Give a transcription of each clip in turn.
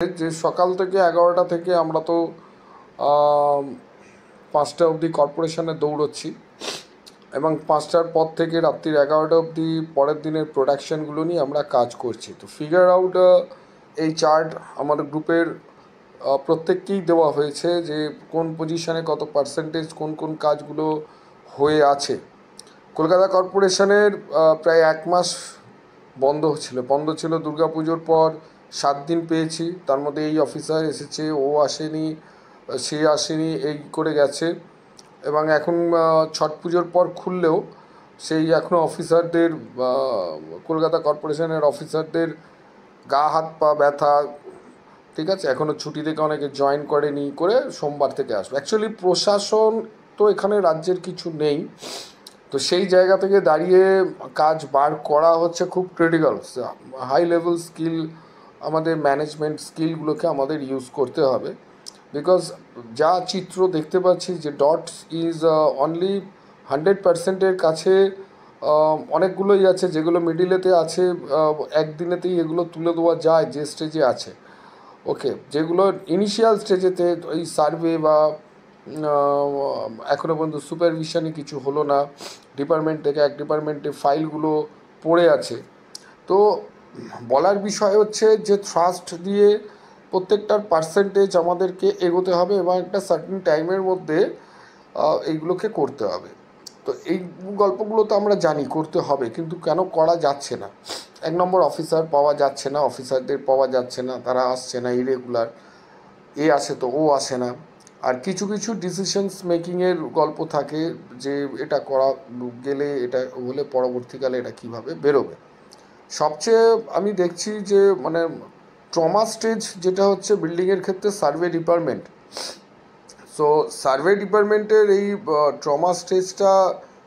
যে সকাল থেকে 11টা থেকে আমরা তো 5টা অবধি কর্পোরেশনে দৌড়চ্ছি এবং 5টার পর থেকে রাত্রির 11টা অবধি পরের দিনের প্রোডাকশানগুলো নিয়ে আমরা কাজ করছি। তো ফিগার আউট এই চার্ট আমাদের গ্রুপের প্রত্যেককেই দেওয়া হয়েছে যে কোন পজিশানে কত পার্সেন্টেজ কোন কোন কাজগুলো হয়ে আছে। কলকাতা কর্পোরেশনের প্রায় 1 মাস বন্ধ ছিল দুর্গাপুজোর পর 7 দিন পেয়েছি, তার মধ্যে এই অফিসার এসেছে, ও আসেনি, সে আসেনি, এই করে গেছে। এবং এখন ছট পুজোর পর খুললেও সেই এখনও অফিসারদের কলকাতা কর্পোরেশনের অফিসারদের গা হাত পা ব্যথা, ঠিক আছে, এখনও ছুটি থেকে অনেকে জয়েন করেনি, করে সোমবার থেকে আসবে। অ্যাকচুয়ালি প্রশাসন তো এখানে রাজ্যের কিছু নেই, তো সেই জায়গা থেকে দাঁড়িয়ে কাজ বার করা হচ্ছে খুব ক্রিটিক্যাল। হাই লেভেল স্কিল, আমাদের ম্যানেজমেন্ট স্কিলগুলোকে আমাদের ইউজ করতে হবে। বিকজ যা চিত্র দেখতে পাচ্ছি যে ডটস ইজ অনলি 100%-এর কাছে, অনেকগুলোই আছে যেগুলো মিডিলেতে আছে, একদিনেতেই এগুলো তুলে দেওয়া যায় যে স্টেজে আছে। ওকে, যেগুলো ইনিশিয়াল স্টেজেতে ওই সার্ভে বা এখনও পর্যন্ত সুপারভিশনই কিছু হলো না, ডিপার্টমেন্ট থেকে এক ডিপার্টমেন্টে ফাইলগুলো পড়ে আছে। তো বলার বিষয় হচ্ছে যে ট্রাস্ট দিয়ে প্রত্যেকটার পার্সেন্টেজ আমাদেরকে এগোতে হবে এবং একটা সার্টেন টাইমের মধ্যে এইগুলোকে করতে হবে। তো এই গল্পগুলো তো আমরা জানি করতে হবে, কিন্তু কেন করা যাচ্ছে না? 1 নম্বর অফিসার পাওয়া যাচ্ছে না, অফিসারদের পাওয়া যাচ্ছে না, তারা আসছে না, ইরেগুলার, এ আসে তো ও আসে না। আর কিছু কিছু ডিসিশনস মেকিংয়ের গল্প থাকে যে এটা করা গেলে, এটা হলে পরবর্তীকালে এটা কীভাবে বেরোবে। সবচেয়ে আমি দেখছি যে মানে ট্রমা স্টেজ যেটা হচ্ছে বিল্ডিংয়ের ক্ষেত্রে সার্ভে ডিপার্টমেন্ট। সো সার্ভে ডিপার্টমেন্টের এই ট্রমা স্টেজটা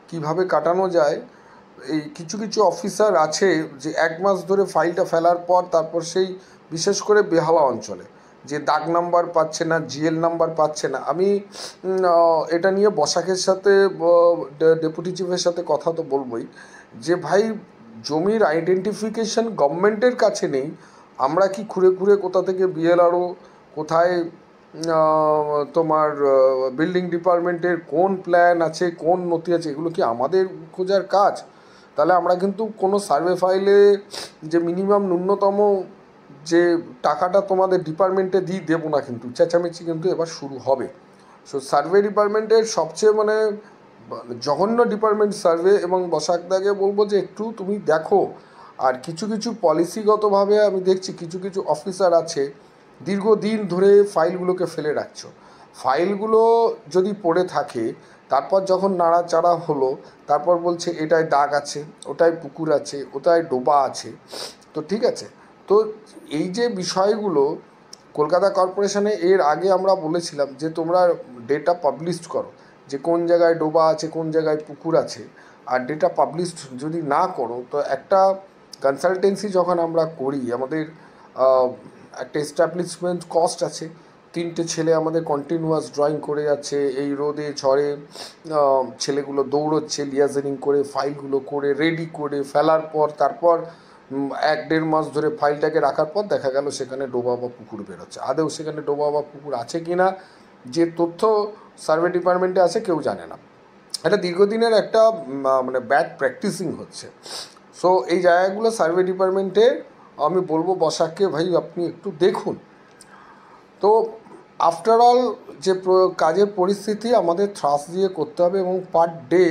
কিভাবে কাটানো যায়, এই কিছু কিছু অফিসার আছে যে 1 মাস ধরে ফাইলটা ফেলার পর তারপর সেই বিশেষ করে বেহালা অঞ্চলে যে দাগ নাম্বার পাচ্ছে না, জিএল নাম্বার পাচ্ছে না। আমি এটা নিয়ে বসাকের সাথে, ডেপুটি চিফের সাথে কথা তো বলবোই যে ভাই, জমির আইডেন্টিফিকেশন গভর্নমেন্টের কাছে নেই, আমরা কি খুঁড়ে খুঁড়ে কোথা থেকে বিএলআরও, কোথায় তোমার বিল্ডিং ডিপার্টমেন্টের কোন প্ল্যান আছে, কোন নথি আছে, এগুলো কি আমাদের খোঁজার কাজ? তাহলে আমরা কিন্তু কোনো সার্ভে ফাইলে যে মিনিমাম ন্যূনতম যে টাকাটা তোমাদের ডিপার্টমেন্টে দেবো না, কিন্তু চেঁচামেচি কিন্তু এবার শুরু হবে। সো সার্ভে ডিপার্টমেন্টের সবচেয়ে মানে জঘন্য ডিপার্টমেন্ট সার্ভে, এবং বসাকদাকে বলবো যে একটু তুমি দেখো। আর কিছু কিছু পলিসিগতভাবে আমি দেখছি কিছু কিছু অফিসার আছে দীর্ঘদিন ধরে ফাইলগুলোকে ফেলে রাখছো। ফাইলগুলো যদি পড়ে থাকে, তারপর যখন নাড়াচাড়া হলো, তারপর বলছে এটায় দাগ আছে, ওটায় পুকুর আছে, ওটায় ডোবা আছে। তো ঠিক আছে, তো এই যে বিষয়গুলো কলকাতা কর্পোরেশনে এর আগে আমরা বলেছিলাম যে তোমরা ডেটা পাবলিশ করো, যে কোন জায়গায় ডোবা আছে, কোন জায়গায় পুকুর আছে। আর ডেটা পাবলিশ যদি না করো, তো একটা কনসালটেন্সি যখন আমরা করি, আমাদের একটা এস্টাবলিশমেন্ট কস্ট আছে। 3টে ছেলে আমাদের কন্টিনিউয়াস ড্রয়িং করে যাচ্ছে, এই রোদে ঝড়ে ছেলেগুলো দৌড়চ্ছে, লিয়াজেনিং করে ফাইলগুলো করে রেডি করে ফেলার পর তারপর 1-1.5 মাস ধরে ফাইলটাকে রাখার পর দেখা গেল সেখানে ডোবা বা পুকুর বেরোচ্ছে। আদৌ সেখানে ডোবা বা পুকুর আছে কি না, যে তথ্য সার্ভে ডিপার্টমেন্টে আছে, কেউ জানে না। এটা দীর্ঘদিনের একটা মানে ব্যাড প্র্যাকটিসিং হচ্ছে। সো এই জায়গাগুলো সার্ভে ডিপার্টমেন্টে আমি বলবো বসাককে, ভাই আপনি একটু দেখুন। তো আফটার অল যে কাজের পরিস্থিতি আমাদের থ্রাস দিয়ে করতে হবে, এবং পার ডে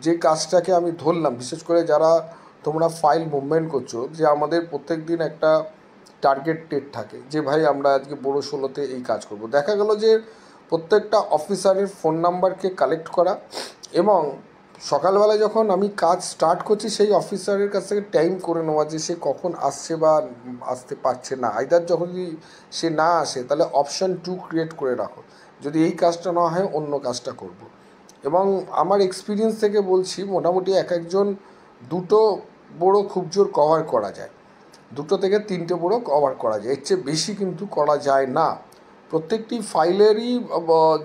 যে কাজটাকে আমি ধরলাম, বিশেষ করে যারা তোমরা ফাইল মুভমেন্ট করছো, যে আমাদের প্রত্যেক দিন একটা টার্গেট ডেট থাকে যে ভাই আমরা আজকে বড় 16তে এই কাজ করব। দেখা গেল যে প্রত্যেকটা অফিসারের ফোন নাম্বারকে কালেক্ট করা, এবং সকালবেলা যখন আমি কাজ স্টার্ট করছি সেই অফিসারের কাছ থেকে টাইম করে নেওয়া যে সে কখন আসছে বা আসতে পারছে না। আইদার যখন সে না আসে, তাহলে অপশান 2 ক্রিয়েট করে রাখো, যদি এই কাজটা না হয় অন্য কাজটা করব। এবং আমার এক্সপিরিয়েন্স থেকে বলছি, মোটামুটি এক একজন 2টো বড়ো খুব জোর কভার করা যায়, 2টো থেকে 3টে বড়ো কভার করা যায়, এর চেয়ে বেশি কিন্তু করা যায় না। প্রত্যেকটি ফাইলেরই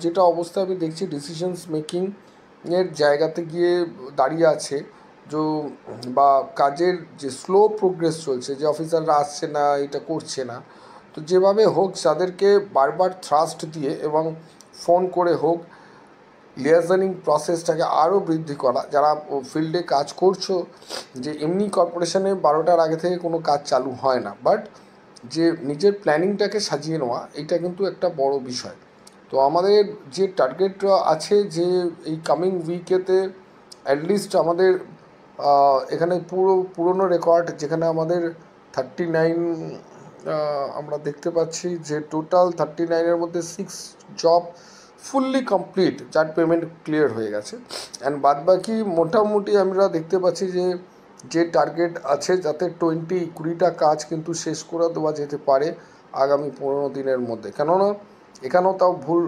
যেটা অবস্থা আমি দেখছি ডিসিশনস মেকিংয়ের জায়গাতে গিয়ে দাঁড়িয়ে আছে বা কাজের যে স্লো প্রোগ্রেস চলছে, যে অফিসাররা আসছে না, এটা করছে না, তো যেভাবে হোক তাদেরকে বারবার থ্রাস্ট দিয়ে এবং ফোন করে হোক লিয়াজনিং প্রসেসটাকে আরও বৃদ্ধি করা। যারা ফিল্ডে কাজ করছো, যে এমনি কর্পোরেশনে 12টার আগে থেকে কোনো কাজ চালু হয় না, বাট যে নিজের প্ল্যানিংটাকে সাজিয়ে নেওয়া, এটা কিন্তু একটা বড় বিষয়। তো আমাদের যে টার্গেট আছে যে এই কামিং উইকেতে অ্যাটলিস্ট আমাদের এখানে পুরনো রেকর্ড যেখানে আমাদের 39 আমরা দেখতে পাচ্ছি যে টোটাল 39-এর মধ্যে 6 জব ফুললি কমপ্লিট, যার পেমেন্ট ক্লিয়ার হয়ে গেছে। অ্যান্ড বাদবাকি মোটামুটি আমরা দেখতে পাচ্ছি যে টার্গেট আছে যাতে 20-20টা কাজ কিন্তু শেষ করে দেওয়া যেতে পারে আগামী 15 দিনের মধ্যে। কেননা এখানেও তাও ভুল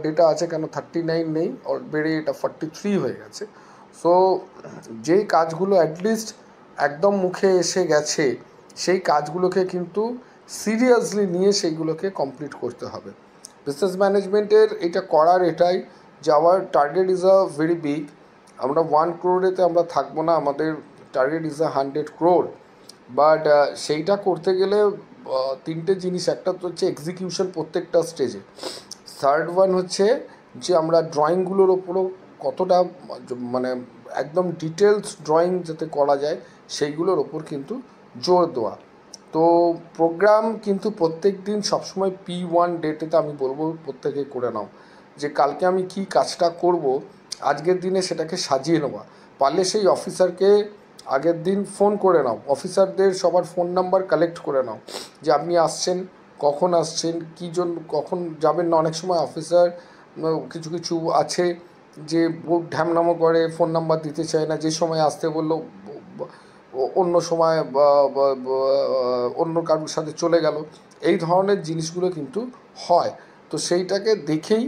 ডেটা আছে, কেন 39 নেই, অলরেডি এটা 43 হয়ে গেছে। সো যেই কাজগুলো অ্যাটলিস্ট একদম মুখে এসে গেছে, সেই কাজগুলোকে কিন্তু সিরিয়াসলি নিয়ে সেইগুলোকে কমপ্লিট করতে হবে। বিজনেস ম্যানেজমেন্টের এটা করার এটাই যে our target is a very big. আমরা 1 crore-এতে আমরা থাকবো না, আমাদের target is a 100 crore। But সেইটা করতে গেলে 3টে জিনিস, একটা তো হচ্ছে এক্সিকিউশন প্রত্যেকটা স্টেজে, থার্ড ওয়ান হচ্ছে যে আমরা ড্রয়িংগুলোর ওপরও কতটা মানে একদম ডিটেলস ড্রয়িং যাতে করা যায় সেইগুলোর ওপর কিন্তু জোর দেওয়া। তো প্রোগ্রাম কিন্তু প্রত্যেক দিন সবসময় P1 ডেটেতে আমি বলবো প্রত্যেকে করে নাও, যে কালকে আমি কি কাজটা করব আজকের দিনে সেটাকে সাজিয়ে নেওয়া। পারলে সেই অফিসারকে আগের দিন ফোন করে নাও, অফিসারদের সবার ফোন নাম্বার কালেক্ট করে নাও, যে আপনি আসছেন, কখন আসছেন, কী জন্য, কখন যাবেন না। অনেক সময় অফিসার কিছু কিছু আছে যে ঢ্যামনামো করে, ফোন নাম্বার দিতে চায় না, যে সময় আসতে বললো অন্য সময় অন্য কারোর সাথে চলে গেল। এই ধরনের জিনিসগুলো কিন্তু হয়। তো সেইটাকে দেখেই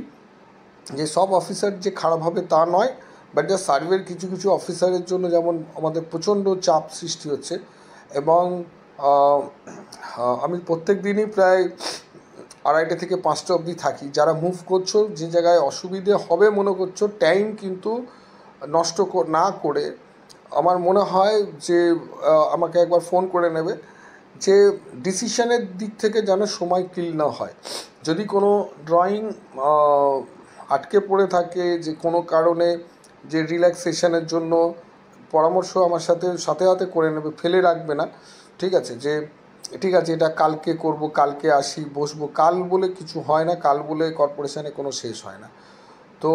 যে সব অফিসার যে খারাপ হবে তা নয়, বাট যা সার্ভের কিছু কিছু অফিসারের জন্য যেমন আমাদের প্রচণ্ড চাপ সৃষ্টি হচ্ছে। এবং আমি প্রত্যেক দিনই প্রায় 2:30 থেকে 5টা অবধি থাকি। যারা মুভ করছো, যে জায়গায় অসুবিধে হবে মনে করছো, টাইম কিন্তু নষ্ট না করে আমার মনে হয় যে আমাকে একবার ফোন করে নেবে, যে ডিসিশনের দিক থেকে যেন সময় কিল না হয়। যদি কোনো ড্রয়িং আটকে পড়ে থাকে যে কোনো কারণে, যে রিল্যাক্সেশনের জন্য পরামর্শ আমার সাথে সাথে সাথে করে নেবে, ফেলে রাখবে না। ঠিক আছে, যে ঠিক আছে এটা কালকে করব, কালকে আসি বসবো, কাল বলে কিছু হয় না, কাল বলে কর্পোরেশনে কোনো শেষ হয় না। তো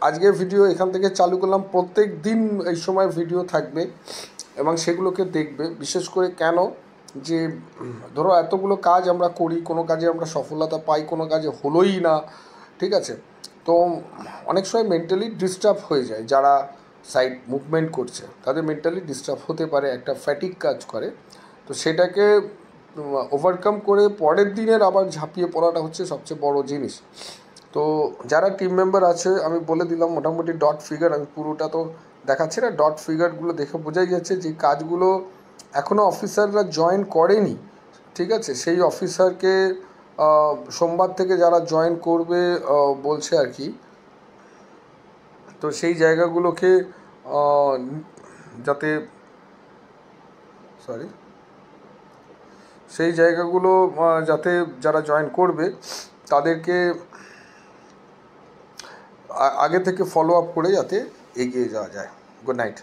আজকের ভিডিও এখান থেকে চালু করলাম। প্রত্যেক দিন এই সময় ভিডিও থাকবে এবং সেগুলোকে দেখবে। বিশেষ করে কেন, যে ধরো এতগুলো কাজ আমরা করি, কোনো কাজে আমরা সফলতা পাই, কোনো কাজে হলোই না, ঠিক আছে, তো অনেক সময় মেন্টালি ডিস্টার্ব হয়ে যায়। যারা সাইড মুভমেন্ট করছে তাদের মেন্টালি ডিস্টার্ব হতে পারে, একটা ফ্যাটিক কাজ করে। তো সেটাকে ওভারকাম করে পরের দিনের আবার ঝাঁপিয়ে পড়াটা হচ্ছে সবচেয়ে বড় জিনিস। তো যারা টিম মেম্বার আছে, আমি বলে দিলাম মোটামুটি ডট ফিগার, আমি পুরোটা তো দেখাচ্ছি না, ডট ফিগারগুলো দেখে বোঝাই যাচ্ছে যে কাজগুলো এখনও অফিসাররা জয়েন করেনি। ঠিক আছে, সেই অফিসারকে সোমবার থেকে যারা জয়েন করবে বলছে আর কি। তো সেই জায়গাগুলোকে যাতে সেই জায়গাগুলো যাতে যারা জয়েন করবে তাদেরকে আগে থেকে ফলো আপ করে যাতে এগিয়ে যাওয়া যায়। Good night.